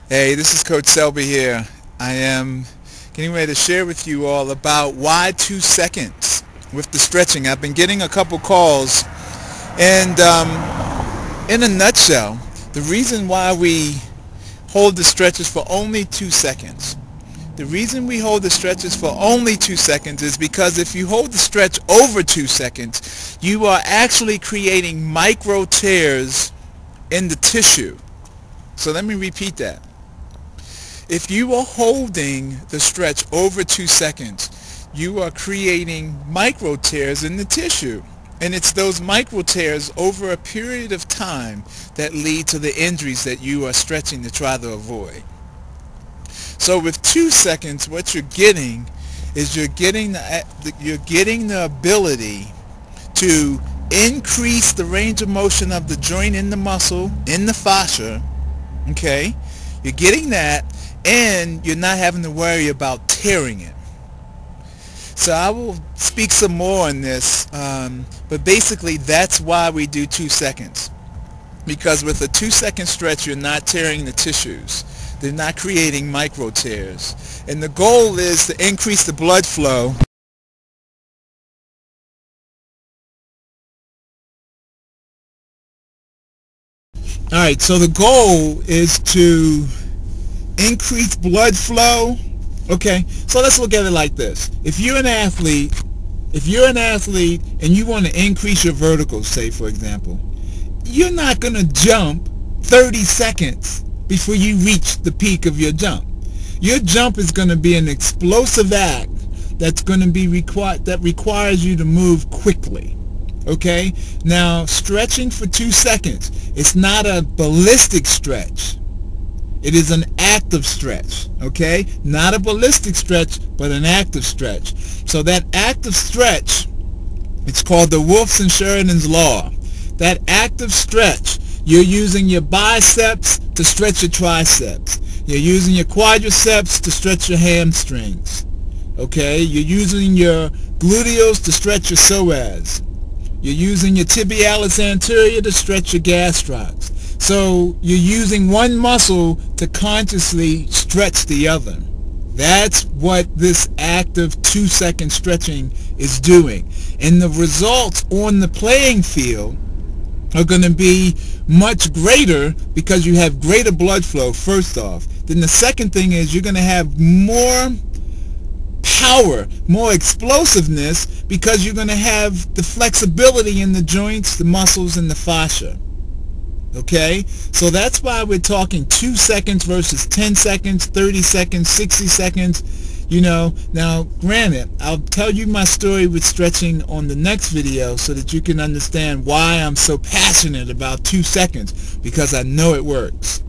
Hey, this is Coach Selby here. I am getting ready to share with you all about why 2 seconds with the stretching. I've been getting a couple calls, and in a nutshell, the reason why we hold the stretches for only 2 seconds. The reason we hold the stretches for only 2 seconds is because if you hold the stretch over 2 seconds, you are actually creating micro tears in the tissue. So let me repeat that. If you are holding the stretch over 2 seconds, you are creating micro tears in the tissue. And it's those micro tears over a period of time that lead to the injuries that you are stretching to try to avoid. So with 2 seconds, what you're getting is you're getting the ability to increase the range of motion of the joint in the muscle, in the fascia. Okay? You're getting that, and you're not having to worry about tearing it. So I will speak some more on this, but basically that's why we do 2 seconds. Because with a 2 second stretch, you're not tearing the tissues. They're not creating micro tears. And the goal is to increase the blood flow. Alright, so the goal is to increase blood flow. Okay, so let's look at it like this. If you're an athlete and you want to increase your verticals, say for example, you're not going to jump 30 seconds before you reach the peak of your jump. Your jump is going to be an explosive act that's going to be that requires you to move quickly. Okay, now stretching for 2 seconds, it's not a ballistic stretch. It is an active stretch, okay? Not a ballistic stretch, but an active stretch. So that active stretch, it's called the Wolf's and Sheridan's Law. That active stretch, you're using your biceps to stretch your triceps. You're using your quadriceps to stretch your hamstrings, okay? You're using your gluteals to stretch your psoas. You're using your tibialis anterior to stretch your gastrocs. So you're using one muscle to consciously stretch the other. That's what this active 2 second stretching is doing. And the results on the playing field are going to be much greater because you have greater blood flow, first off. Then the second thing is you're going to have more power, more explosiveness, because you're going to have the flexibility in the joints, the muscles, and the fascia. Okay, so that's why we're talking 2 seconds versus 10 seconds, 30 seconds, 60 seconds. You know, now granted, I'll tell you my story with stretching on the next video so that you can understand why I'm so passionate about 2 seconds, because I know it works.